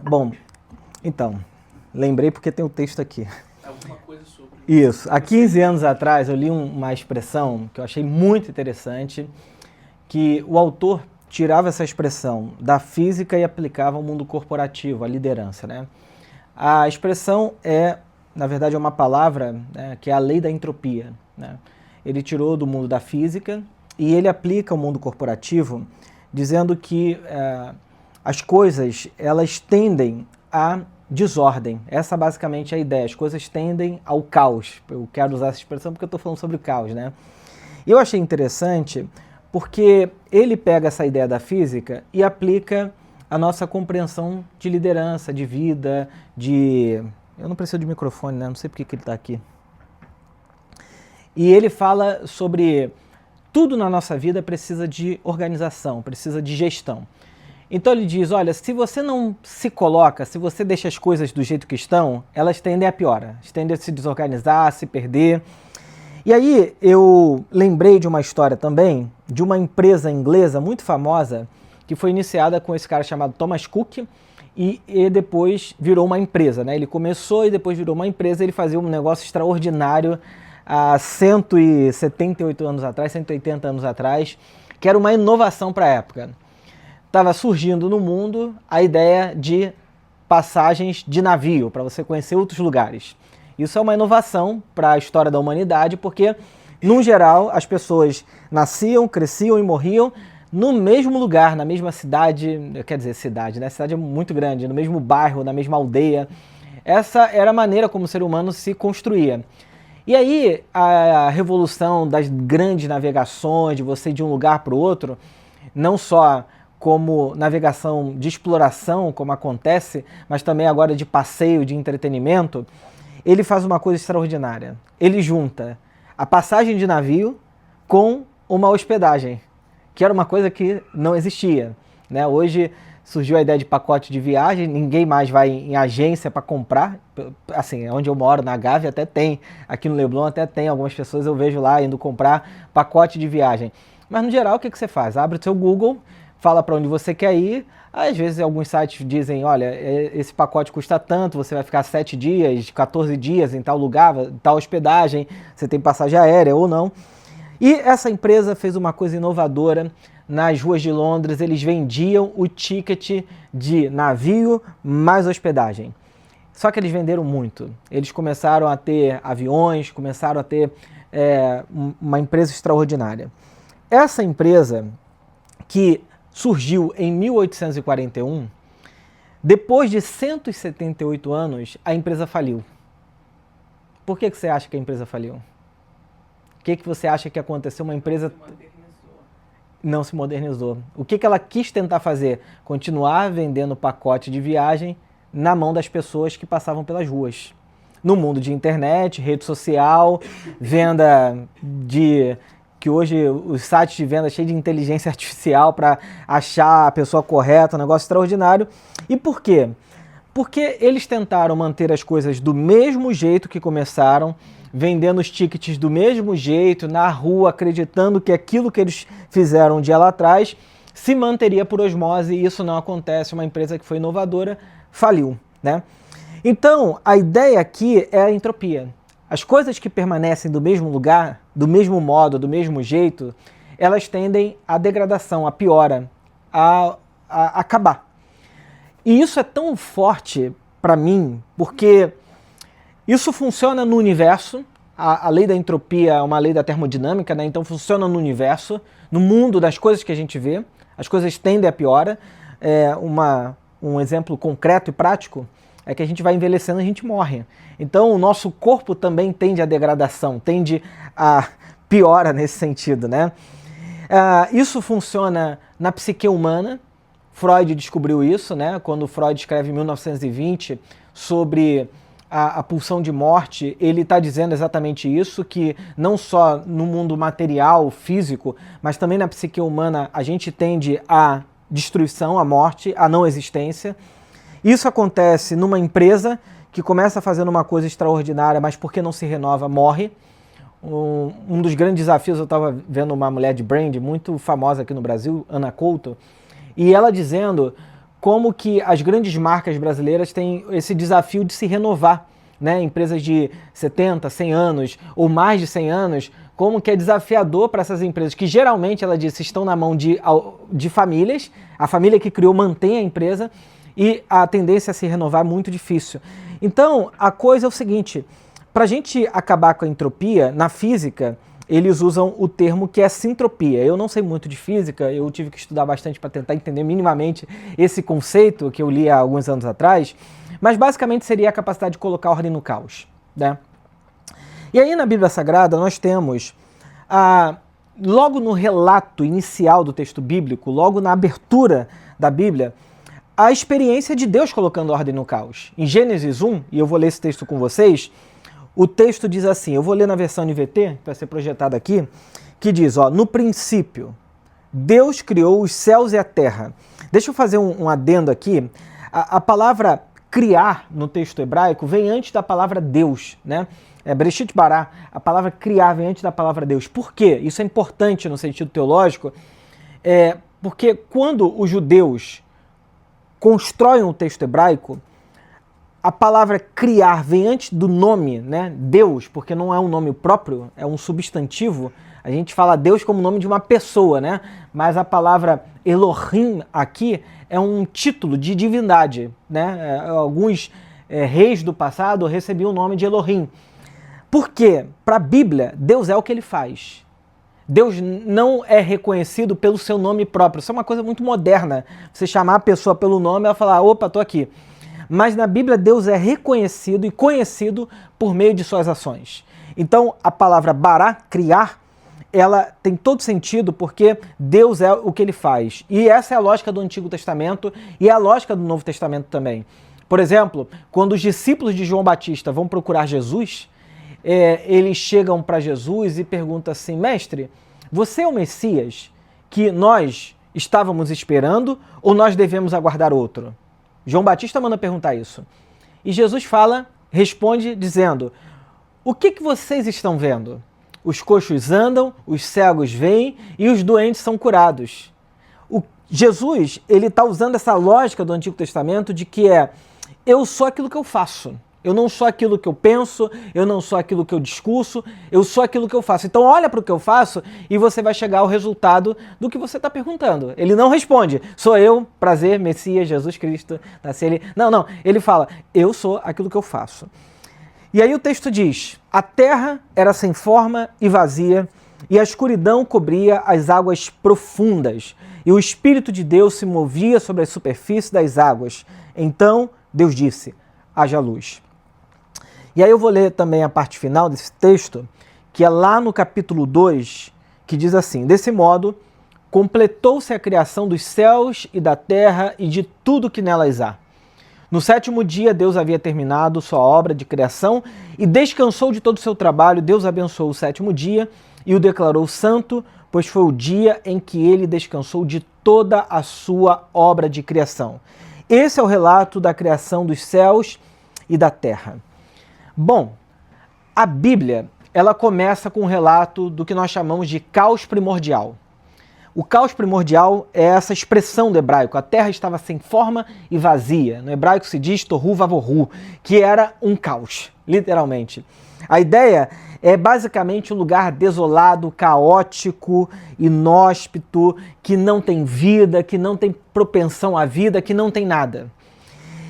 Bom, então, lembrei porque tem o texto aqui. Alguma coisa sobre... Isso. Há 15 anos atrás eu li uma expressão que eu achei muito interessante, que o autor tirava essa expressão da física e aplicava ao mundo corporativo, à liderança, né? A expressão na verdade, é uma palavra, né, que é a lei da entropia, né? Ele tirou do mundo da física e ele aplica ao mundo corporativo, dizendo que as coisas, elas tendem à desordem. Essa basicamente é a ideia. As coisas tendem ao caos. Eu quero usar essa expressão porque eu estou falando sobre o caos, né? E eu achei interessante porque ele pega essa ideia da física e aplica a nossa compreensão de liderança, de vida, de... Eu não preciso de microfone, né? Não sei porque que ele está aqui. E ele fala sobre tudo na nossa vida precisa de organização, precisa de gestão. Então ele diz, olha, se você não se coloca, se você deixa as coisas do jeito que estão, elas tendem a piorar, elas tendem a se desorganizar, a se perder. E aí eu lembrei de uma história também, de uma empresa inglesa muito famosa, que foi iniciada com esse cara chamado Thomas Cook, e depois virou uma empresa, né? Ele começou e depois virou uma empresa, ele fazia um negócio extraordinário há 178 anos atrás, 180 anos atrás, que era uma inovação para a época. Estava surgindo no mundo a ideia de passagens de navio, para você conhecer outros lugares. Isso é uma inovação para a história da humanidade, porque, no geral, as pessoas nasciam, cresciam e morriam no mesmo lugar, na mesma cidade, quer dizer, cidade, né? A cidade é muito grande, no mesmo bairro, na mesma aldeia. Essa era a maneira como o ser humano se construía. E aí, a revolução das grandes navegações, de você ir de um lugar para o outro, não só como navegação de exploração, como acontece, mas também agora de passeio, de entretenimento, ele faz uma coisa extraordinária. Ele junta a passagem de navio com uma hospedagem, que era uma coisa que não existia, né? Hoje surgiu a ideia de pacote de viagem, ninguém mais vai em agência para comprar. Assim, onde eu moro, na Gávea, até tem, aqui no Leblon até tem, algumas pessoas eu vejo lá indo comprar pacote de viagem. Mas no geral, o que você faz? Abre o seu Google, fala para onde você quer ir. Às vezes alguns sites dizem, olha, esse pacote custa tanto, você vai ficar 7 dias, 14 dias em tal lugar, tal hospedagem, você tem passagem aérea ou não. E essa empresa fez uma coisa inovadora. Nas ruas de Londres, eles vendiam o ticket de navio mais hospedagem. Só que eles venderam muito. Eles começaram a ter aviões, começaram a ter uma empresa extraordinária. Essa empresa, que surgiu em 1841, depois de 178 anos, a empresa faliu. Por que você acha que a empresa faliu? O que você acha que aconteceu? Uma empresa não se modernizou. O que ela quis tentar fazer? Continuar vendendo pacote de viagem na mão das pessoas que passavam pelas ruas. No mundo de internet, rede social, venda de... que hoje os sites de venda cheios de inteligência artificial para achar a pessoa correta, um negócio extraordinário. E por quê? Porque eles tentaram manter as coisas do mesmo jeito que começaram, vendendo os tickets do mesmo jeito, na rua, acreditando que aquilo que eles fizeram um dia lá atrás se manteria por osmose, e isso não acontece. Uma empresa que foi inovadora faliu, né? Então, a ideia aqui é a entropia. As coisas que permanecem do mesmo lugar, do mesmo modo, do mesmo jeito, elas tendem à degradação, à piora, a acabar. E isso é tão forte para mim, porque isso funciona no universo. A lei da entropia é uma lei da termodinâmica, né? Então funciona no universo, no mundo das coisas que a gente vê. As coisas tendem à piora. Um exemplo concreto e prático é que a gente vai envelhecendo e a gente morre. Então o nosso corpo também tende à degradação, tende à piora nesse sentido, né? Isso funciona na psique humana. Freud descobriu isso, né? Quando Freud escreve em 1920 sobre a pulsão de morte, ele está dizendo exatamente isso, que não só no mundo material, físico, mas também na psique humana a gente tende à destruição, à morte, à não existência. Isso acontece numa empresa que começa fazendo uma coisa extraordinária, mas porque não se renova, morre. Um dos grandes desafios, eu estava vendo uma mulher de brand muito famosa aqui no Brasil, Ana Couto, e ela dizendo como que as grandes marcas brasileiras têm esse desafio de se renovar, né? Empresas de 70, 100 anos ou mais de 100 anos, como que é desafiador para essas empresas, que geralmente, ela disse, estão na mão de famílias, a família que criou mantém a empresa, e a tendência a se renovar é muito difícil. Então, a coisa é o seguinte, para a gente acabar com a entropia, na física, eles usam o termo que é sintropia. Eu não sei muito de física, eu tive que estudar bastante para tentar entender minimamente esse conceito que eu li há alguns anos atrás, mas basicamente seria a capacidade de colocar ordem no caos, né? E aí na Bíblia Sagrada nós temos, logo no relato inicial do texto bíblico, logo na abertura da Bíblia, a experiência de Deus colocando ordem no caos. Em Gênesis 1, e eu vou ler esse texto com vocês, o texto diz assim, eu vou ler na versão NVT, que vai ser projetada aqui, que diz, ó, no princípio, Deus criou os céus e a terra. Deixa eu fazer um adendo aqui. A palavra criar no texto hebraico vem antes da palavra Deus, né? Bereshit bara, a palavra criar vem antes da palavra Deus. Por quê? Isso é importante no sentido teológico, porque quando os judeus constroem um texto hebraico, a palavra criar vem antes do nome, né? Deus, porque não é um nome próprio, é um substantivo. A gente fala Deus como nome de uma pessoa, né? Mas a palavra Elohim aqui é um título de divindade, né? Alguns reis do passado recebiam o nome de Elohim. Por quê? Para a Bíblia, Deus é o que ele faz. Deus não é reconhecido pelo seu nome próprio. Isso é uma coisa muito moderna. Você chamar a pessoa pelo nome, ela falar, opa, estou aqui. Mas na Bíblia, Deus é reconhecido e conhecido por meio de suas ações. Então, a palavra bará, criar, ela tem todo sentido porque Deus é o que ele faz. E essa é a lógica do Antigo Testamento e é a lógica do Novo Testamento também. Por exemplo, quando os discípulos de João Batista vão procurar Jesus, eles chegam para Jesus e perguntam assim, mestre, você é o Messias que nós estávamos esperando ou nós devemos aguardar outro? João Batista manda perguntar isso. E Jesus responde dizendo, o que vocês estão vendo? Os coxos andam, os cegos veem e os doentes são curados. Jesus, ele está usando essa lógica do Antigo Testamento de que eu sou aquilo que eu faço. Eu não sou aquilo que eu penso, eu não sou aquilo que eu discurso, eu sou aquilo que eu faço. Então olha para o que eu faço e você vai chegar ao resultado do que você está perguntando. Ele não responde, sou eu, prazer, Messias, Jesus Cristo, nasci ele. Não, ele fala, eu sou aquilo que eu faço. E aí o texto diz, a terra era sem forma e vazia, e a escuridão cobria as águas profundas, e o Espírito de Deus se movia sobre a superfície das águas. Então Deus disse, haja luz. E aí eu vou ler também a parte final desse texto, que é lá no capítulo 2, que diz assim, desse modo, completou-se a criação dos céus e da terra e de tudo que nelas há. No 7º dia, Deus havia terminado sua obra de criação e descansou de todo o seu trabalho. Deus abençoou o 7º dia e o declarou santo, pois foi o dia em que ele descansou de toda a sua obra de criação. Esse é o relato da criação dos céus e da terra. Bom, a Bíblia, ela começa com um relato do que nós chamamos de caos primordial. O caos primordial é essa expressão do hebraico, a terra estava sem forma e vazia. No hebraico se diz tohu vavohu, que era um caos, literalmente. A ideia é basicamente um lugar desolado, caótico, inóspito, que não tem vida, que não tem propensão à vida, que não tem nada.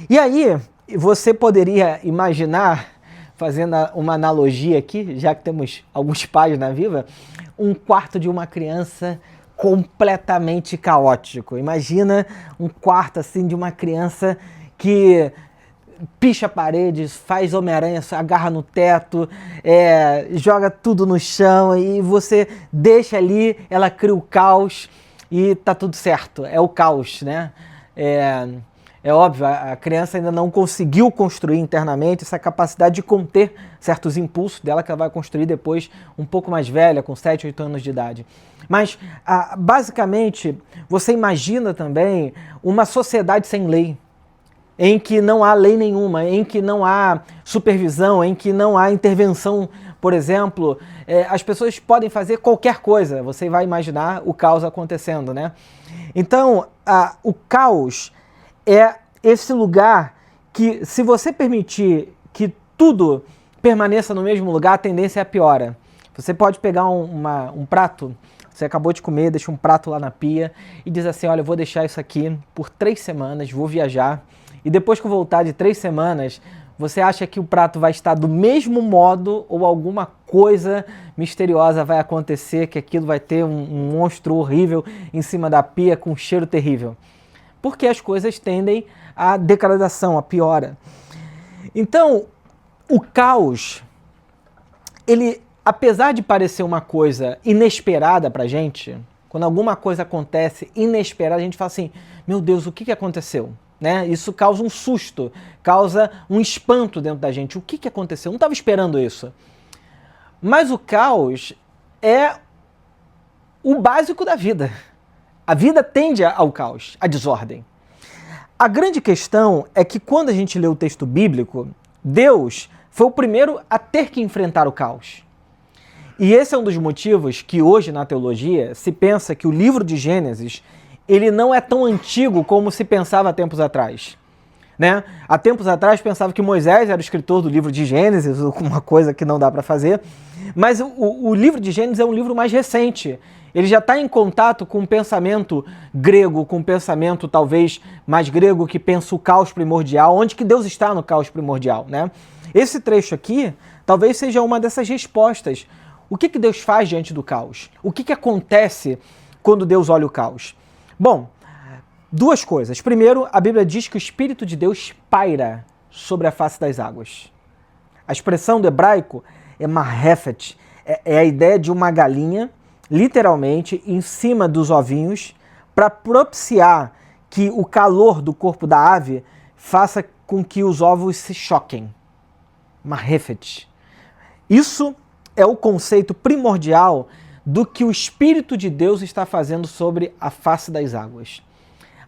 E aí, você poderia imaginar, fazendo uma analogia aqui, já que temos alguns pais na Viva, um quarto de uma criança completamente caótico. Imagina um quarto assim de uma criança que picha paredes, faz Homem-Aranha, agarra no teto, joga tudo no chão e você deixa ali, ela cria o caos e tá tudo certo. É o caos, né? É óbvio, a criança ainda não conseguiu construir internamente essa capacidade de conter certos impulsos dela, que ela vai construir depois um pouco mais velha, com 7, 8 anos de idade. Mas, basicamente, você imagina também uma sociedade sem lei, em que não há lei nenhuma, em que não há supervisão, em que não há intervenção. Por exemplo, as pessoas podem fazer qualquer coisa, você vai imaginar o caos acontecendo, né? Então, o caos é esse lugar que, se você permitir que tudo permaneça no mesmo lugar, a tendência é a piora. Você pode pegar um prato, você acabou de comer, deixa um prato lá na pia e diz assim, olha, eu vou deixar isso aqui por 3 semanas, vou viajar, e depois que eu voltar de 3 semanas, você acha que o prato vai estar do mesmo modo ou alguma coisa misteriosa vai acontecer, que aquilo vai ter um monstro horrível em cima da pia com um cheiro terrível? Porque as coisas tendem à degradação, à piora. Então, o caos, ele, apesar de parecer uma coisa inesperada pra gente, quando alguma coisa acontece inesperada, a gente fala assim, meu Deus, o que aconteceu? Né? Isso causa um susto, causa um espanto dentro da gente. O que aconteceu? Eu não estava esperando isso. Mas o caos é o básico da vida. A vida tende ao caos, à desordem. A grande questão é que quando a gente lê o texto bíblico, Deus foi o primeiro a ter que enfrentar o caos. E esse é um dos motivos que hoje na teologia se pensa que o livro de Gênesis ele não é tão antigo como se pensava há tempos atrás. Né? Há tempos atrás pensava que Moisés era o escritor do livro de Gênesis, uma coisa que não dá para fazer, mas o livro de Gênesis é um livro mais recente. Ele já está em contato com o pensamento grego, com o pensamento talvez mais grego que pensa o caos primordial, onde que Deus está no caos primordial. Né? Esse trecho aqui talvez seja uma dessas respostas. O que Deus faz diante do caos? O que acontece quando Deus olha o caos? Bom, 2 coisas. Primeiro, a Bíblia diz que o Espírito de Deus paira sobre a face das águas. A expressão do hebraico é mahefet, é a ideia de uma galinha, literalmente, em cima dos ovinhos, para propiciar que o calor do corpo da ave faça com que os ovos se choquem. Mahefet. Isso é o conceito primordial do que o Espírito de Deus está fazendo sobre a face das águas.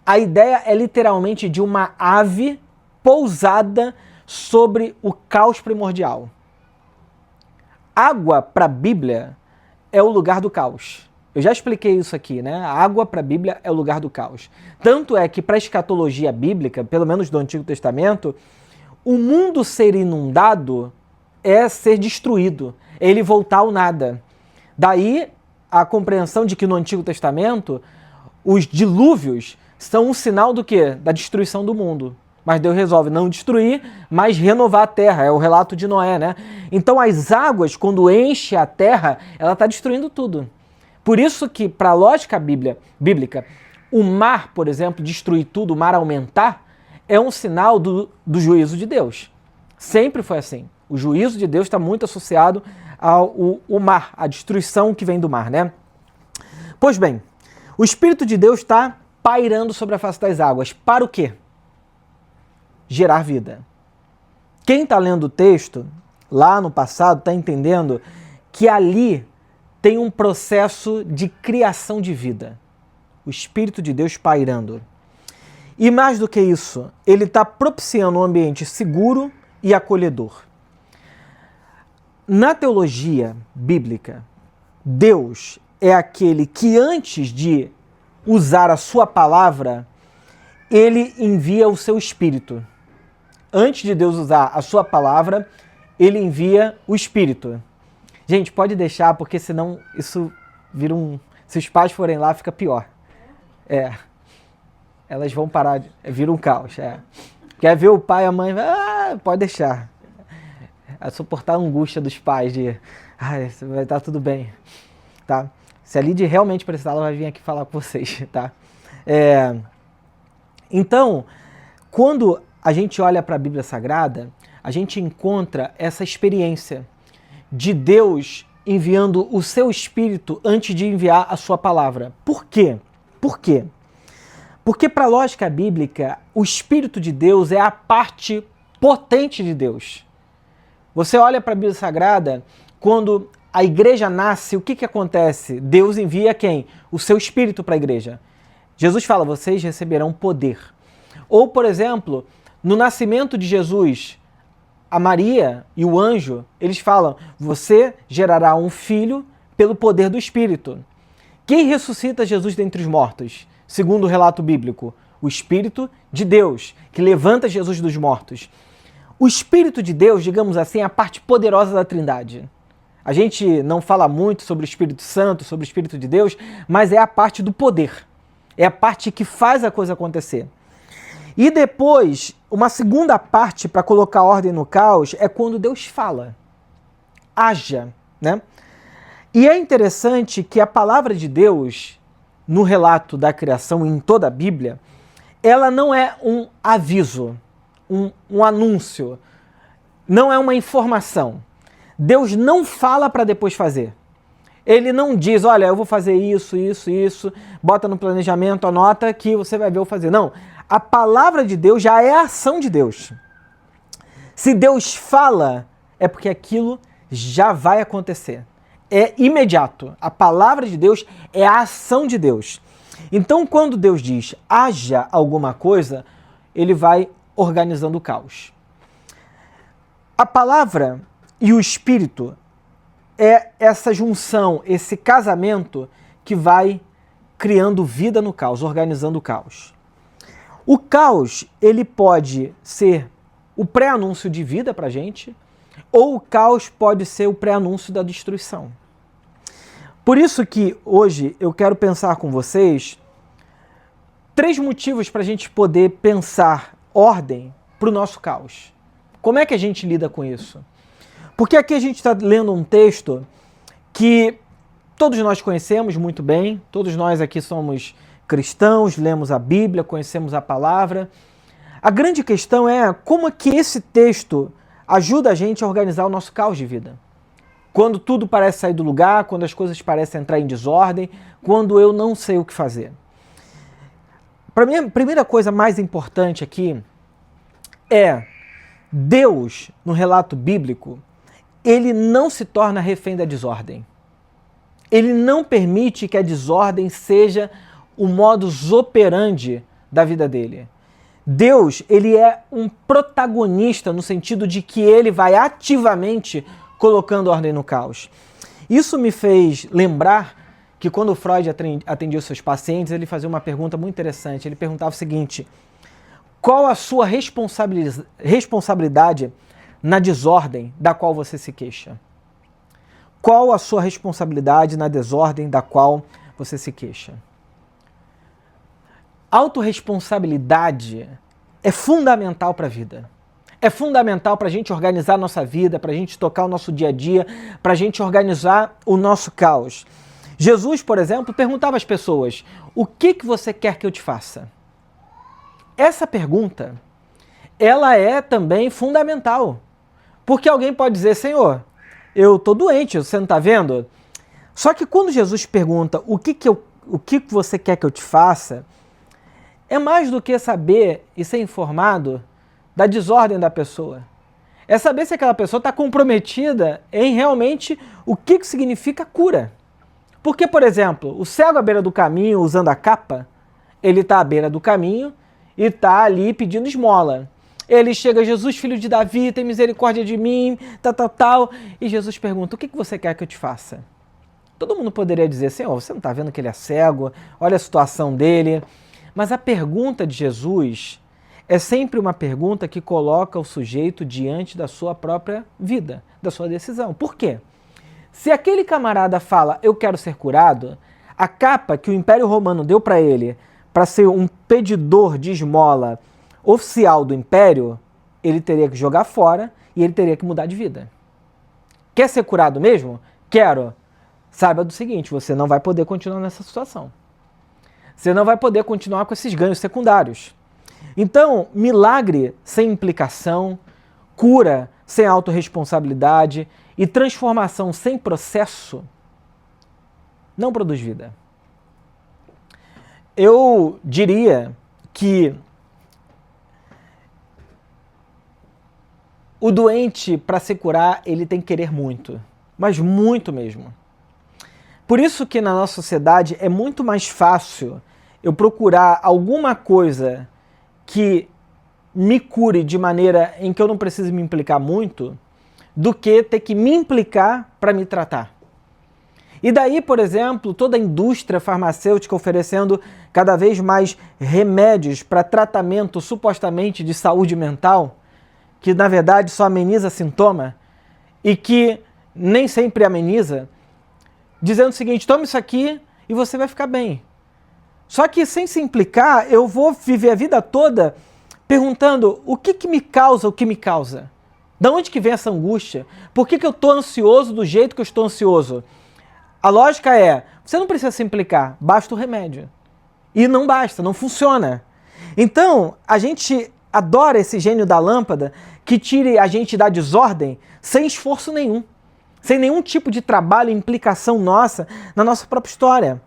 A ideia é literalmente de uma ave pousada sobre o caos primordial. Água para a Bíblia é o lugar do caos. Eu já expliquei isso aqui, né? A água para a Bíblia é o lugar do caos. Tanto é que para a escatologia bíblica, pelo menos do Antigo Testamento, o mundo ser inundado é ser destruído, é ele voltar ao nada. Daí a compreensão de que no Antigo Testamento os dilúvios são um sinal do quê? Da destruição do mundo. Mas Deus resolve não destruir, mas renovar a terra. É o relato de Noé, né? Então as águas, quando enche a terra, ela está destruindo tudo. Por isso que, para a lógica bíblica, o mar, por exemplo, destruir tudo, o mar aumentar, é um sinal do juízo de Deus. Sempre foi assim. O juízo de Deus está muito associado ao mar, a destruição que vem do mar, né? Pois bem, o Espírito de Deus está pairando sobre a face das águas. Para o quê? Gerar vida. Quem está lendo o texto, lá no passado, está entendendo que ali tem um processo de criação de vida. O Espírito de Deus pairando. E mais do que isso, ele está propiciando um ambiente seguro e acolhedor. Na teologia bíblica, Deus é aquele que antes de usar a sua palavra, ele envia o seu Espírito. Antes de Deus usar a sua palavra, ele envia o Espírito. Gente, pode deixar, porque senão isso vira se os pais forem lá, fica pior. Elas vão parar, vira um caos. Quer ver o pai e a mãe? Pode deixar. É suportar a angústia dos pais de, vai estar tudo bem, tá? Se a Lidy realmente precisar, ela vai vir aqui falar com vocês, tá? Então, quando a gente olha para a Bíblia Sagrada, a gente encontra essa experiência de Deus enviando o seu Espírito antes de enviar a sua palavra. Por quê? Por quê? Porque para a lógica bíblica, o Espírito de Deus é a parte potente de Deus. Você olha para a Bíblia Sagrada, quando a igreja nasce, o que acontece? Deus envia quem? O seu Espírito para a igreja. Jesus fala, vocês receberão poder. Ou, por exemplo, no nascimento de Jesus, a Maria e o anjo, eles falam, você gerará um filho pelo poder do Espírito. Quem ressuscita Jesus dentre os mortos, segundo o relato bíblico? o Espírito de Deus, que levanta Jesus dos mortos. O Espírito de Deus, digamos assim, é a parte poderosa da Trindade. A gente não fala muito sobre o Espírito Santo, sobre o Espírito de Deus, mas é a parte do poder. É a parte que faz a coisa acontecer. E depois, uma segunda parte para colocar ordem no caos é quando Deus fala. Haja, né? E é interessante que a palavra de Deus, no relato da criação em toda a Bíblia, ela não é um aviso, um anúncio, não é uma informação. Deus não fala para depois fazer. Ele não diz, olha, eu vou fazer isso, isso, isso, bota no planejamento, anota que você vai ver eu fazer. Não, a palavra de Deus já é a ação de Deus. Se Deus fala, é porque aquilo já vai acontecer. É imediato. A palavra de Deus é a ação de Deus. Então, quando Deus diz, haja alguma coisa, ele vai organizando o caos. A palavra e o Espírito é essa junção, esse casamento que vai criando vida no caos, organizando o caos. O caos, ele pode ser o pré-anúncio de vida para a gente, ou o caos pode ser o pré-anúncio da destruição. Por isso que hoje eu quero pensar com vocês 3 motivos para a gente poder pensar ordem para o nosso caos. Como é que a gente lida com isso? Porque aqui a gente está lendo um texto que todos nós conhecemos muito bem, todos nós aqui somos cristãos, lemos a Bíblia, conhecemos a palavra. A grande questão é como é que esse texto ajuda a gente a organizar o nosso caos de vida. Quando tudo parece sair do lugar, quando as coisas parecem entrar em desordem, quando eu não sei o que fazer. Para mim, a primeira coisa mais importante aqui é Deus, no relato bíblico, ele não se torna refém da desordem. Ele não permite que a desordem seja o modus operandi da vida dele. Deus, ele é um protagonista no sentido de que ele vai ativamente colocando ordem no caos. Isso me fez lembrar que quando Freud atendia os seus pacientes, ele fazia uma pergunta muito interessante. Ele perguntava o seguinte: qual a sua responsabilidade na desordem da qual você se queixa? Qual a sua responsabilidade na desordem da qual você se queixa? Autorresponsabilidade é fundamental para a vida. É fundamental para a gente organizar a nossa vida, para a gente tocar o nosso dia a dia, para a gente organizar o nosso caos. Jesus, por exemplo, perguntava às pessoas: o que você quer que eu te faça? Essa pergunta, ela é também fundamental. Porque alguém pode dizer: Senhor, eu estou doente, você não está vendo? Só que quando Jesus pergunta o que você quer que eu te faça, é mais do que saber e ser informado da desordem da pessoa. É saber se aquela pessoa está comprometida em realmente o que significa cura. Porque, por exemplo, o cego à beira do caminho, usando a capa, ele está à beira do caminho e está ali pedindo esmola. Ele chega: Jesus, filho de Davi, tem misericórdia de mim, tal. E Jesus pergunta: o que você quer que eu te faça? Todo mundo poderia dizer: Senhor, você não está vendo que ele é cego? Olha a situação dele. Mas a pergunta de Jesus é sempre uma pergunta que coloca o sujeito diante da sua própria vida, da sua decisão. Por quê? Se aquele camarada fala: eu quero ser curado, a capa que o Império Romano deu para ele para ser um pedidor de esmola oficial do Império, ele teria que jogar fora e ele teria que mudar de vida. Quer ser curado mesmo? Quero. Saiba do seguinte: você não vai poder continuar nessa situação. Você não vai poder continuar com esses ganhos secundários. Então, milagre sem implicação, cura sem autorresponsabilidade e transformação sem processo não produz vida. Eu diria que o doente, para se curar, ele tem que querer muito, mas muito mesmo. Por isso que na nossa sociedade é muito mais fácil eu procurar alguma coisa que me cure de maneira em que eu não preciso me implicar muito, do que ter que me implicar para me tratar. E daí, por exemplo, toda a indústria farmacêutica oferecendo cada vez mais remédios para tratamento supostamente de saúde mental, que na verdade só ameniza sintoma e que nem sempre ameniza, dizendo o seguinte: tome isso aqui e você vai ficar bem. Só que sem se implicar, eu vou viver a vida toda perguntando o que me causa o que me causa. Da onde que vem essa angústia? Por que eu estou ansioso do jeito que eu estou ansioso? A lógica é, você não precisa se implicar, basta o remédio. E não basta, não funciona. Então, a gente adora esse gênio da lâmpada que tire a gente da desordem sem esforço nenhum, sem nenhum tipo de trabalho e implicação nossa na nossa própria história.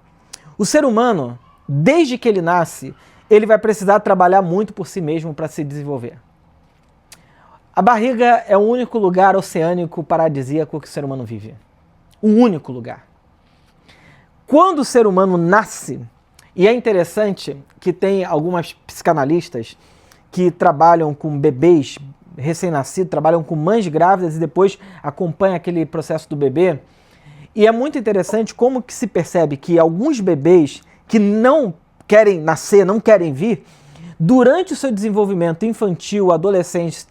O ser humano, desde que ele nasce, ele vai precisar trabalhar muito por si mesmo para se desenvolver. A barriga é o único lugar oceânico paradisíaco que o ser humano vive. O único lugar. Quando o ser humano nasce, e é interessante que tem algumas psicanalistas que trabalham com bebês recém-nascidos, trabalham com mães grávidas e depois acompanham aquele processo do bebê. E é muito interessante como que se percebe que alguns bebês que não querem nascer, não querem vir, durante o seu desenvolvimento infantil,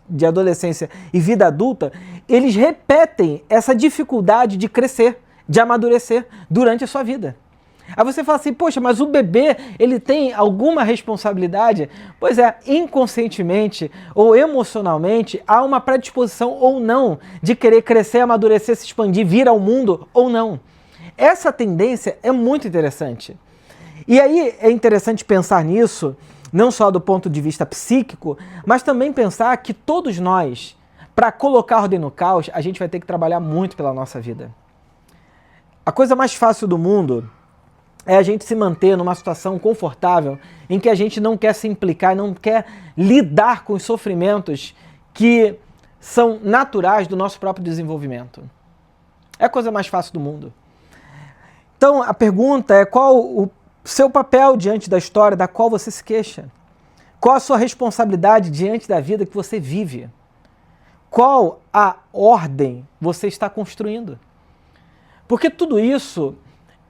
de adolescência e vida adulta, eles repetem essa dificuldade de crescer, de amadurecer durante a sua vida. Aí você fala assim, poxa, mas o bebê, ele tem alguma responsabilidade? Pois é, inconscientemente ou emocionalmente, há uma predisposição ou não de querer crescer, amadurecer, se expandir, vir ao mundo ou não. Essa tendência é muito interessante. E aí é interessante pensar nisso, não só do ponto de vista psíquico, mas também pensar que todos nós, para colocar ordem no caos, a gente vai ter que trabalhar muito pela nossa vida. A coisa mais fácil do mundo é a gente se manter numa situação confortável em que a gente não quer se implicar, não quer lidar com os sofrimentos que são naturais do nosso próprio desenvolvimento. É a coisa mais fácil do mundo. Então a pergunta é qual o seu papel diante da história da qual você se queixa? Qual a sua responsabilidade diante da vida que você vive? Qual a ordem você está construindo? Porque tudo isso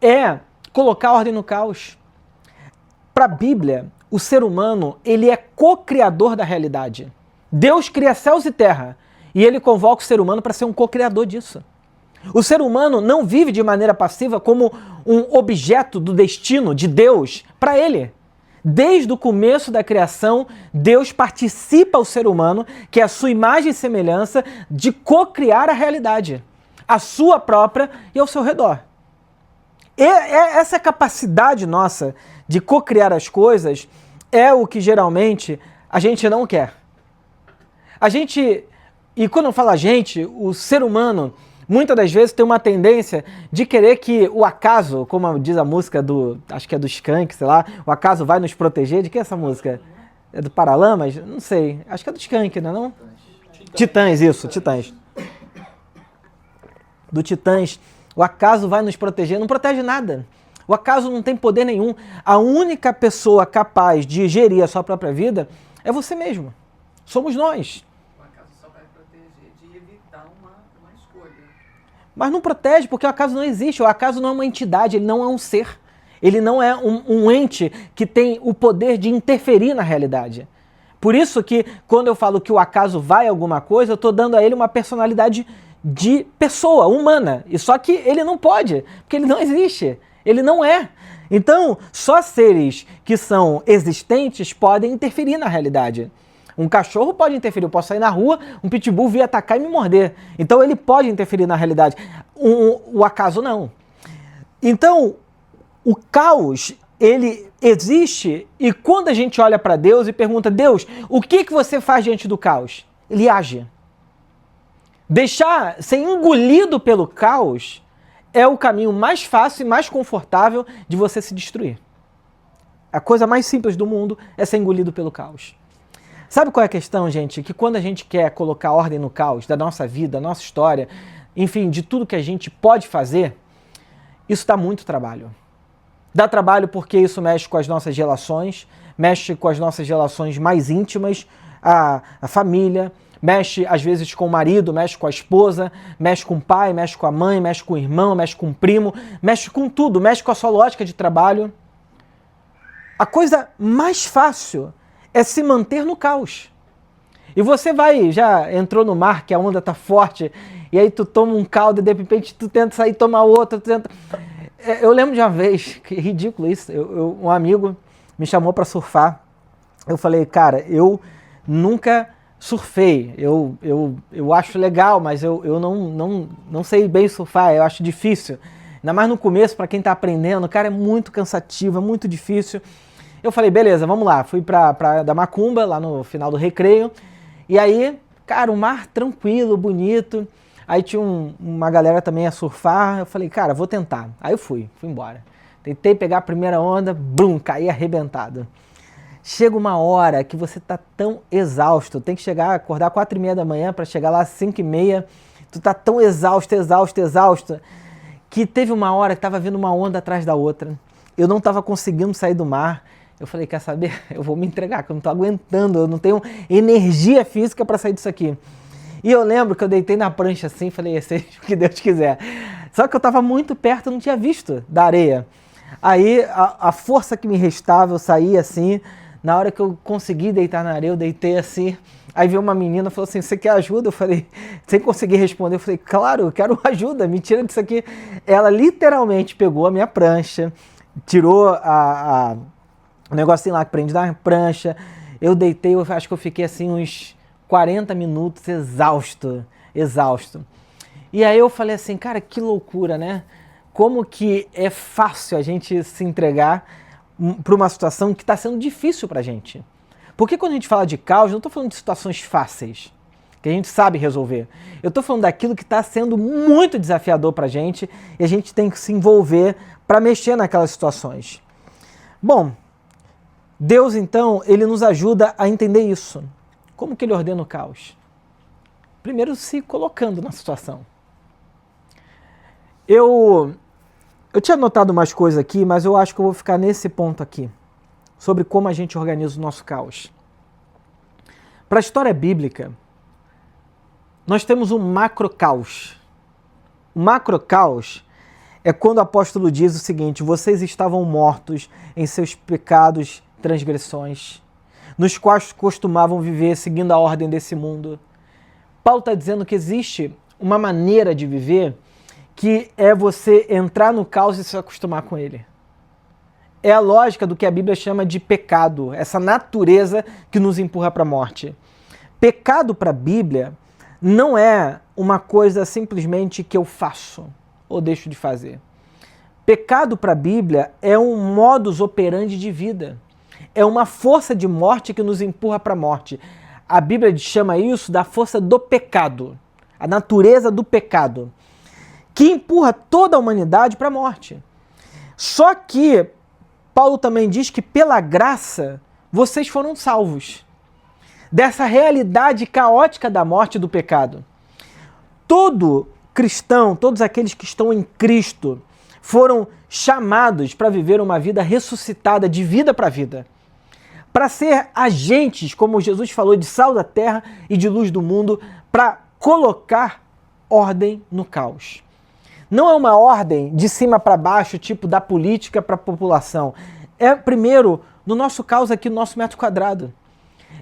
é colocar ordem no caos. Para a Bíblia, o ser humano, ele é co-criador da realidade. Deus cria céus e terra e ele convoca o ser humano para ser um co-criador disso. O ser humano não vive de maneira passiva como um objeto do destino de Deus para ele. Desde o começo da criação, Deus participa ao ser humano, que é a sua imagem e semelhança, de co-criar a realidade, a sua própria e ao seu redor. E essa capacidade nossa de co-criar as coisas é o que geralmente a gente não quer. E quando eu falo a gente, o ser humano, muitas das vezes tem uma tendência de querer que o acaso, como diz a música acho que é do Skank, sei lá, o acaso vai nos proteger. De que é essa música? É do Paralamas? Não sei, acho que é do Skank, não é não? Titãs, isso, Titãs. Do Titãs. O acaso vai nos proteger, não protege nada. O acaso não tem poder nenhum. A única pessoa capaz de gerir a sua própria vida é você mesmo. Somos nós. O acaso só vai proteger de evitar uma escolha. Mas não protege porque o acaso não existe. O acaso não é uma entidade, ele não é um ser. Ele não é um ente que tem o poder de interferir na realidade. Por isso que quando eu falo que o acaso vai a alguma coisa, eu estou dando a ele uma personalidade de pessoa, humana. E só que ele não pode, porque ele não existe. Ele não é. Então, só seres que são existentes podem interferir na realidade. Um cachorro pode interferir. Eu posso sair na rua, um pitbull vir atacar e me morder. Então, ele pode interferir na realidade. O acaso não. Então, o caos, ele existe e quando a gente olha para Deus e pergunta, Deus, o que você faz diante do caos? Ele age. Deixar ser engolido pelo caos é o caminho mais fácil e mais confortável de você se destruir. A coisa mais simples do mundo é ser engolido pelo caos. Sabe qual é a questão, gente? Que quando a gente quer colocar ordem no caos da nossa vida, da nossa história, enfim, de tudo que a gente pode fazer, isso dá muito trabalho. Dá trabalho porque isso mexe com as nossas relações, mexe com as nossas relações mais íntimas, a família, mexe às vezes com o marido, mexe com a esposa, mexe com o pai, mexe com a mãe, mexe com o irmão, mexe com o primo, mexe com tudo, mexe com a sua lógica de trabalho. A coisa mais fácil é se manter no caos. E você já entrou no mar, que a onda tá forte, e aí tu toma um caldo e de repente tu tenta sair, tomar outra, Eu lembro de uma vez, que ridículo isso, um amigo me chamou para surfar. Eu falei, cara, eu nunca surfei, eu acho legal, mas eu não sei bem surfar, eu acho difícil. Ainda mais no começo, para quem está aprendendo, cara, é muito cansativo, é muito difícil. Eu falei, beleza, vamos lá. Fui pra Praia da Macumba, lá no final do recreio. E aí, cara, um mar tranquilo, bonito. Aí tinha uma galera também a surfar. Eu falei, cara, vou tentar. Aí eu fui embora. Tentei pegar a primeira onda, brum, caí arrebentado. Chega uma hora que você tá tão exausto, tem que acordar 4h30 da manhã para chegar lá às 5h30. Tu tá tão exausto, que teve uma hora que tava vindo uma onda atrás da outra. Eu não tava conseguindo sair do mar. Eu falei, quer saber? Eu vou me entregar, que eu não tô aguentando, eu não tenho energia física para sair disso aqui. E eu lembro que eu deitei na prancha assim, falei, seja o que Deus quiser. Só que eu tava muito perto, eu não tinha visto da areia. Aí a força que me restava, eu saí assim. Na hora que eu consegui deitar na areia, eu deitei assim. Aí veio uma menina e falou assim, você quer ajuda? Eu falei, sem conseguir responder, eu falei, claro, eu quero ajuda, me tira disso aqui. Ela literalmente pegou a minha prancha, tirou o negocinho lá que prende na prancha. Eu deitei, eu acho que eu fiquei assim uns 40 minutos exausto. E aí eu falei assim, cara, que loucura, né? Como que é fácil a gente se entregar para uma situação que está sendo difícil para a gente. Porque quando a gente fala de caos, não estou falando de situações fáceis, que a gente sabe resolver. Eu estou falando daquilo que está sendo muito desafiador para a gente e a gente tem que se envolver para mexer naquelas situações. Bom, Deus então, ele nos ajuda a entender isso. Como que ele ordena o caos? Primeiro se colocando na situação. Eu tinha anotado umas coisas aqui, mas eu acho que eu vou ficar nesse ponto aqui, sobre como a gente organiza o nosso caos. Para a história bíblica, nós temos um macro-caos. O macro-caos é quando o apóstolo diz o seguinte, vocês estavam mortos em seus pecados, transgressões, nos quais costumavam viver seguindo a ordem desse mundo. Paulo está dizendo que existe uma maneira de viver que é você entrar no caos e se acostumar com ele. É a lógica do que a Bíblia chama de pecado, essa natureza que nos empurra para a morte. Pecado para a Bíblia não é uma coisa simplesmente que eu faço ou deixo de fazer. Pecado para a Bíblia é um modus operandi de vida. É uma força de morte que nos empurra para a morte. A Bíblia chama isso da força do pecado, a natureza do pecado, que empurra toda a humanidade para a morte. Só que Paulo também diz que pela graça vocês foram salvos dessa realidade caótica da morte e do pecado. Todo cristão, todos aqueles que estão em Cristo, foram chamados para viver uma vida ressuscitada, de vida para vida. Para ser agentes, como Jesus falou, de sal da terra e de luz do mundo, para colocar ordem no caos. Não é uma ordem de cima para baixo, tipo da política para a população. É, primeiro, no nosso caos aqui, no nosso metro quadrado.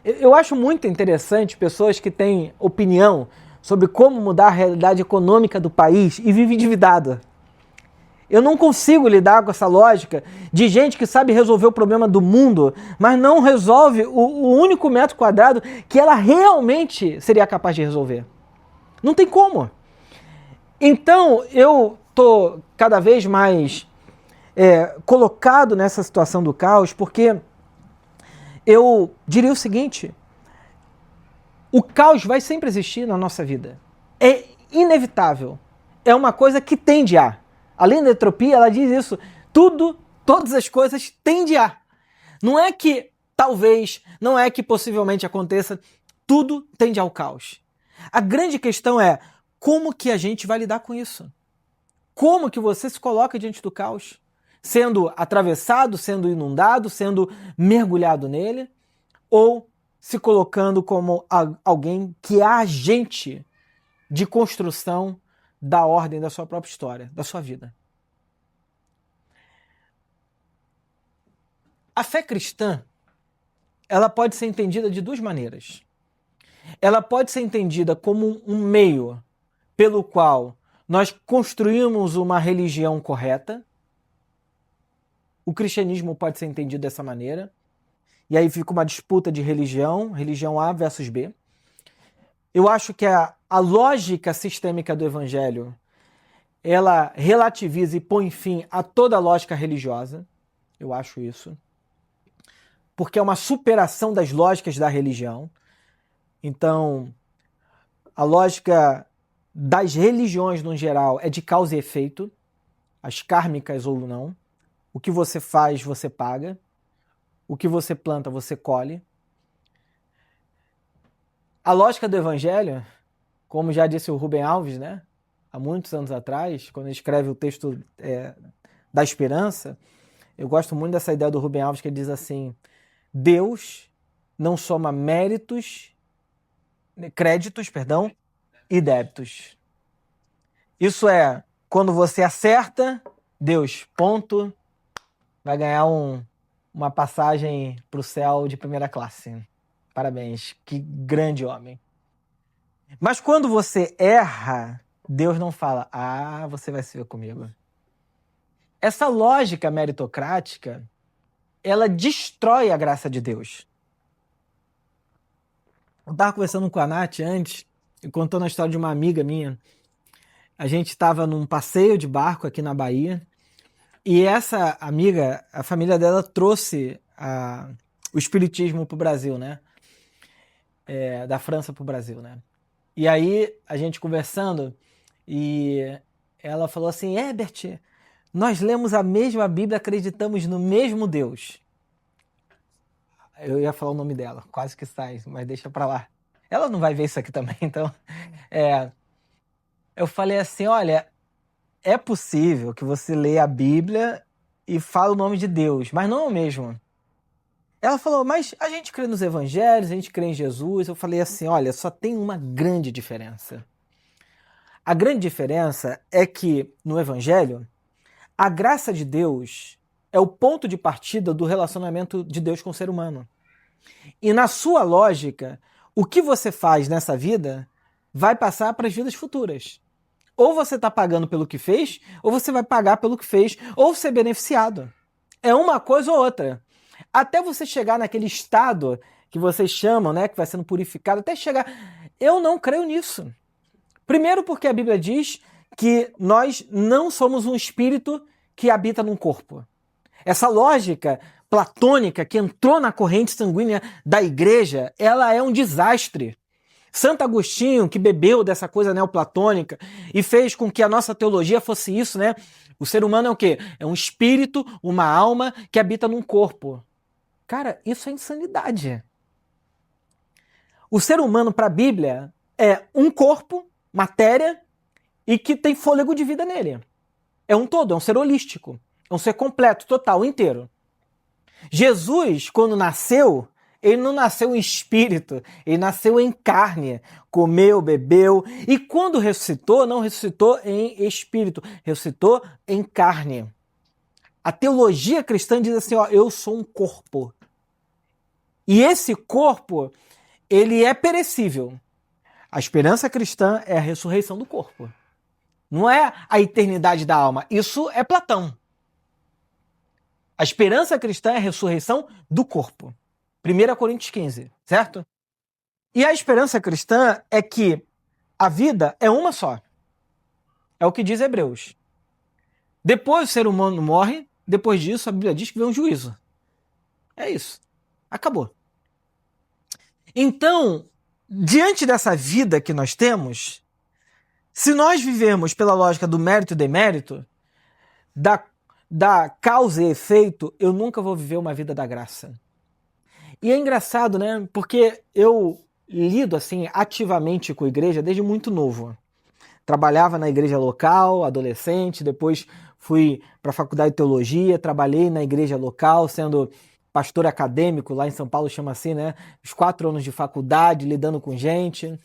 Eu acho muito interessante pessoas que têm opinião sobre como mudar a realidade econômica do país e vivem endividada. Eu não consigo lidar com essa lógica de gente que sabe resolver o problema do mundo, mas não resolve o único metro quadrado que ela realmente seria capaz de resolver. Não tem como. Então, eu estou cada vez mais colocado nessa situação do caos, porque eu diria o seguinte, o caos vai sempre existir na nossa vida. É inevitável. É uma coisa que tende a. Além da entropia, ela diz isso. Todas as coisas tendem a. Não é que talvez, não é que possivelmente aconteça, tudo tende ao caos. A grande questão é como que a gente vai lidar com isso? Como que você se coloca diante do caos? Sendo atravessado, sendo inundado, sendo mergulhado nele? Ou se colocando como alguém que é agente de construção da ordem da sua própria história, da sua vida. A fé cristã, ela pode ser entendida de duas maneiras. Ela pode ser entendida como um meio pelo qual nós construímos uma religião correta. O cristianismo pode ser entendido dessa maneira. E aí fica uma disputa de religião A versus B. Eu acho que a lógica sistêmica do evangelho, ela relativiza e põe fim a toda a lógica religiosa. Eu acho isso. Porque é uma superação das lógicas da religião. Então, a lógica das religiões, no geral, é de causa e efeito, as kármicas ou não. O que você faz, você paga. O que você planta, você colhe. A lógica do evangelho, como já disse o Rubem Alves, né, há muitos anos atrás, quando ele escreve o texto da esperança, eu gosto muito dessa ideia do Rubem Alves, que ele diz assim: Deus não soma créditos, e débitos. Isso é, quando você acerta, Deus, ponto, vai ganhar uma passagem para o céu de primeira classe. Parabéns, que grande homem. Mas quando você erra, Deus não fala, você vai se ver comigo. Essa lógica meritocrática, ela destrói a graça de Deus. Eu estava conversando com a Nath antes, e contando a história de uma amiga minha. A gente estava num passeio de barco aqui na Bahia, e essa amiga, a família dela trouxe o espiritismo para o Brasil, né? Da França para o Brasil, né? E aí, a gente conversando, e ela falou assim: Herbert, nós lemos a mesma Bíblia, acreditamos no mesmo Deus. Eu ia falar o nome dela, quase que sai, mas deixa pra lá. Ela não vai ver isso aqui também, então... Eu falei assim, olha, é possível que você leia a Bíblia e fale o nome de Deus, mas não é o mesmo. Ela falou, mas a gente crê nos evangelhos, a gente crê em Jesus. Eu falei assim, olha, só tem uma grande diferença. A grande diferença é que, no evangelho, a graça de Deus é o ponto de partida do relacionamento de Deus com o ser humano. E na sua lógica, o que você faz nessa vida vai passar para as vidas futuras. Ou você está pagando pelo que fez, ou você vai pagar pelo que fez, ou ser beneficiado. É uma coisa ou outra. Até você chegar naquele estado que vocês chamam, né, que vai sendo purificado, até chegar... Eu não creio nisso. Primeiro porque a Bíblia diz que nós não somos um espírito que habita num corpo. Essa lógica platônica que entrou na corrente sanguínea da igreja, ela é um desastre. Santo Agostinho, que bebeu dessa coisa neoplatônica e fez com que a nossa teologia fosse isso, né? O ser humano é o quê? É um espírito, uma alma que habita num corpo. Cara, isso é insanidade. O ser humano, para a Bíblia, é um corpo, matéria, e que tem fôlego de vida nele. É um todo, é um ser holístico. É um ser completo, total, inteiro. Jesus, quando nasceu, ele não nasceu em espírito, ele nasceu em carne, comeu, bebeu, e quando ressuscitou, não ressuscitou em espírito, ressuscitou em carne. A teologia cristã diz assim, ó, eu sou um corpo. E esse corpo, ele é perecível. A esperança cristã é a ressurreição do corpo. Não é a eternidade da alma. Isso é Platão. A esperança cristã é a ressurreição do corpo. 1 Coríntios 15, certo? E a esperança cristã é que a vida é uma só. É o que diz Hebreus. Depois o ser humano morre, depois disso a Bíblia diz que vem um juízo. É isso. Acabou. Então, diante dessa vida que nós temos, se nós vivermos pela lógica do mérito e demérito, da causa e efeito, eu nunca vou viver uma vida da graça. E é engraçado, né? Porque eu lido assim ativamente com a igreja desde muito novo. Trabalhava na igreja local, adolescente, depois fui para a faculdade de teologia, trabalhei na igreja local, sendo pastor acadêmico, lá em São Paulo chama assim, né? Os 4 anos de faculdade, lidando com gente.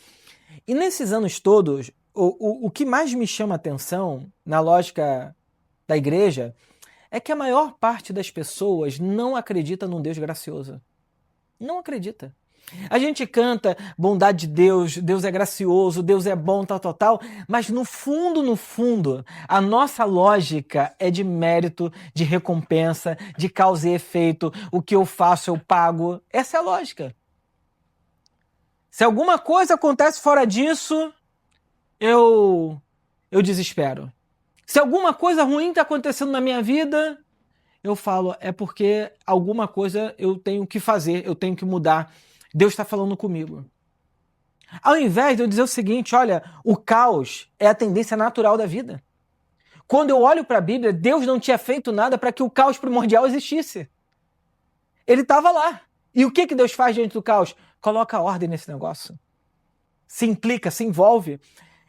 E nesses anos todos, o que mais me chama a atenção na lógica da igreja é que a maior parte das pessoas não acredita num Deus gracioso. Não acredita. A gente canta bondade de Deus, Deus é gracioso, Deus é bom, tal, tal, tal, mas no fundo, a nossa lógica é de mérito, de recompensa, de causa e efeito. O que eu faço, eu pago. Essa é a lógica. Se alguma coisa acontece fora disso, eu desespero. Se alguma coisa ruim está acontecendo na minha vida, eu falo, é porque alguma coisa eu tenho que fazer, eu tenho que mudar. Deus está falando comigo. Ao invés de eu dizer o seguinte, olha, o caos é a tendência natural da vida. Quando eu olho para a Bíblia, Deus não tinha feito nada para que o caos primordial existisse. Ele estava lá. E o que Deus faz diante do caos? Coloca ordem nesse negócio. Se implica, se envolve.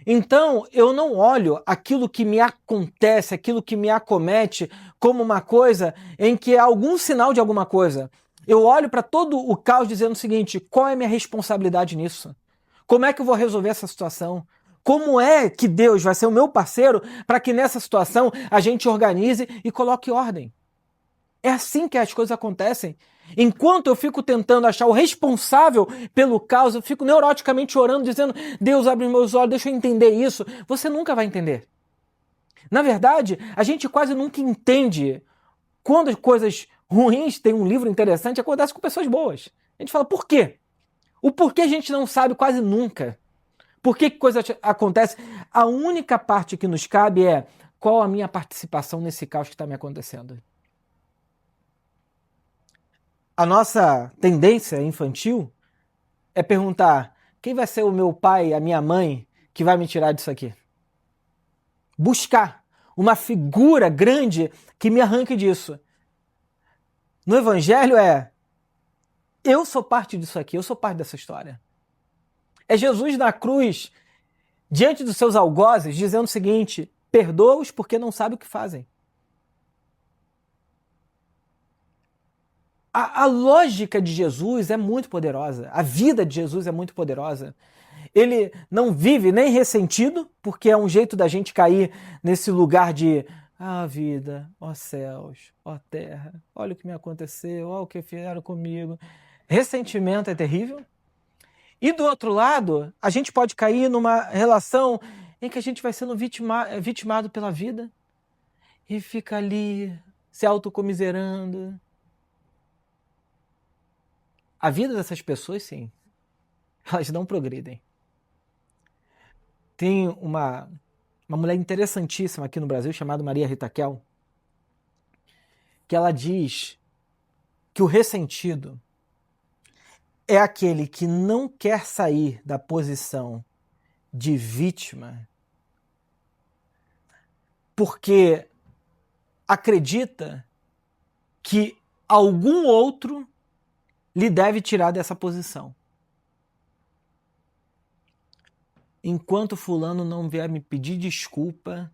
Então, eu não olho aquilo que me acontece, aquilo que me acomete, como uma coisa em que é algum sinal de alguma coisa. Eu olho para todo o caos dizendo o seguinte, qual é a minha responsabilidade nisso? Como é que eu vou resolver essa situação? Como é que Deus vai ser o meu parceiro para que nessa situação a gente organize e coloque ordem? É assim que as coisas acontecem. Enquanto eu fico tentando achar o responsável pelo caos, eu fico neuroticamente orando, dizendo, Deus abre meus olhos, deixa eu entender isso. Você nunca vai entender. Na verdade, a gente quase nunca entende quando as coisas ruins, tem um livro interessante, acontece com pessoas boas. A gente fala, por quê? O porquê a gente não sabe quase nunca. Por que coisa acontece? A única parte que nos cabe é qual a minha participação nesse caos que está me acontecendo. A nossa tendência infantil é perguntar quem vai ser o meu pai, a minha mãe, que vai me tirar disso aqui? Buscar uma figura grande que me arranque disso. No Evangelho eu sou parte disso aqui, eu sou parte dessa história. É Jesus na cruz, diante dos seus algozes, dizendo o seguinte, perdoa-os porque não sabem o que fazem. A lógica de Jesus é muito poderosa, a vida de Jesus é muito poderosa. Ele não vive nem ressentido, porque é um jeito da gente cair nesse lugar de vida, ó céus, ó terra, olha o que me aconteceu, olha o que fizeram comigo. Ressentimento é terrível. E do outro lado, a gente pode cair numa relação em que a gente vai sendo vitimado pela vida e fica ali se autocomiserando. A vida dessas pessoas, sim, elas não progridem. Tem uma mulher interessantíssima aqui no Brasil, chamada Maria Rita Kel, que ela diz que o ressentido é aquele que não quer sair da posição de vítima porque acredita que algum outro lhe deve tirar dessa posição. Enquanto fulano não vier me pedir desculpa,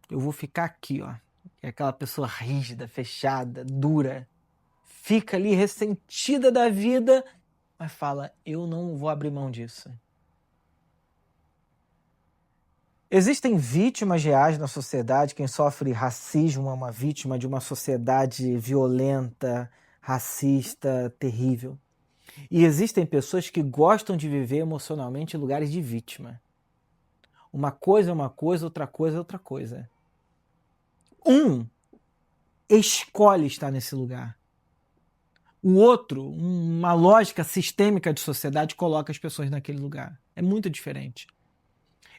eu vou ficar aqui, ó. É aquela pessoa rígida, fechada, dura. Fica ali ressentida da vida, mas fala, eu não vou abrir mão disso. Existem vítimas reais na sociedade. Quem sofre racismo é uma vítima de uma sociedade violenta, racista, terrível. E existem pessoas que gostam de viver emocionalmente em lugares de vítima. Uma coisa é uma coisa, outra coisa é outra coisa. Um escolhe estar nesse lugar. O outro, uma lógica sistêmica de sociedade, coloca as pessoas naquele lugar. É muito diferente.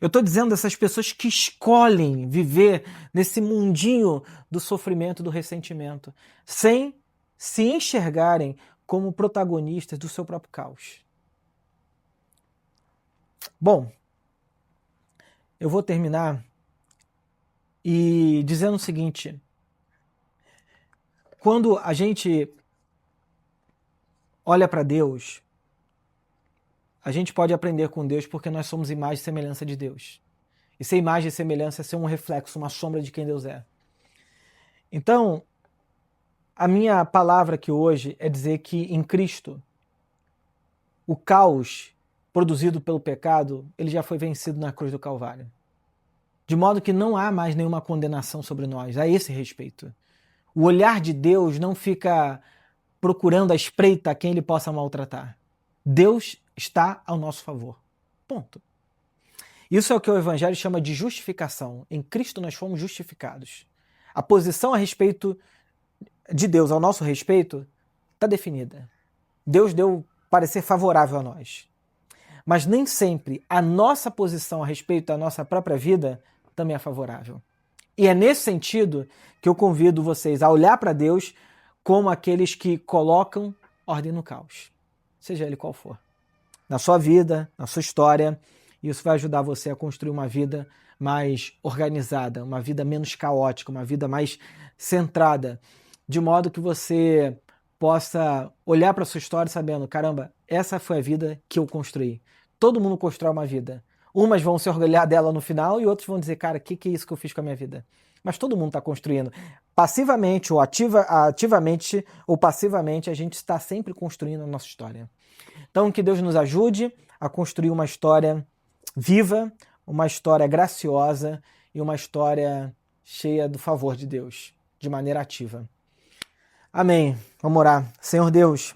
Eu estou dizendo dessas pessoas que escolhem viver nesse mundinho do sofrimento, do ressentimento, sem se enxergarem como protagonistas do seu próprio caos. Bom, eu vou terminar e dizendo o seguinte: quando a gente olha para Deus, a gente pode aprender com Deus porque nós somos imagem e semelhança de Deus. E ser imagem e semelhança é ser um reflexo, uma sombra de quem Deus é. Então, a minha palavra aqui hoje é dizer que em Cristo, o caos produzido pelo pecado, ele já foi vencido na cruz do Calvário. De modo que não há mais nenhuma condenação sobre nós a esse respeito. O olhar de Deus não fica procurando a espreita a quem ele possa maltratar. Deus está ao nosso favor. Ponto. Isso é o que o Evangelho chama de justificação. Em Cristo nós fomos justificados. A posição a respeito de Deus, ao nosso respeito, está definida. Deus deu parecer favorável a nós. Mas nem sempre a nossa posição a respeito da nossa própria vida também é favorável. E é nesse sentido que eu convido vocês a olhar para Deus como aqueles que colocam ordem no caos, seja ele qual for. Na sua vida, na sua história, isso vai ajudar você a construir uma vida mais organizada, uma vida menos caótica, uma vida mais centrada, de modo que você possa olhar para a sua história sabendo, caramba, essa foi a vida que eu construí. Todo mundo constrói uma vida. Umas vão se orgulhar dela no final e outros vão dizer, cara, o que é isso que eu fiz com a minha vida? Mas todo mundo está construindo. Passivamente ou ativamente ou passivamente, a gente está sempre construindo a nossa história. Então, que Deus nos ajude a construir uma história viva, uma história graciosa e uma história cheia do favor de Deus, de maneira ativa. Amém. Vamos orar. Senhor Deus,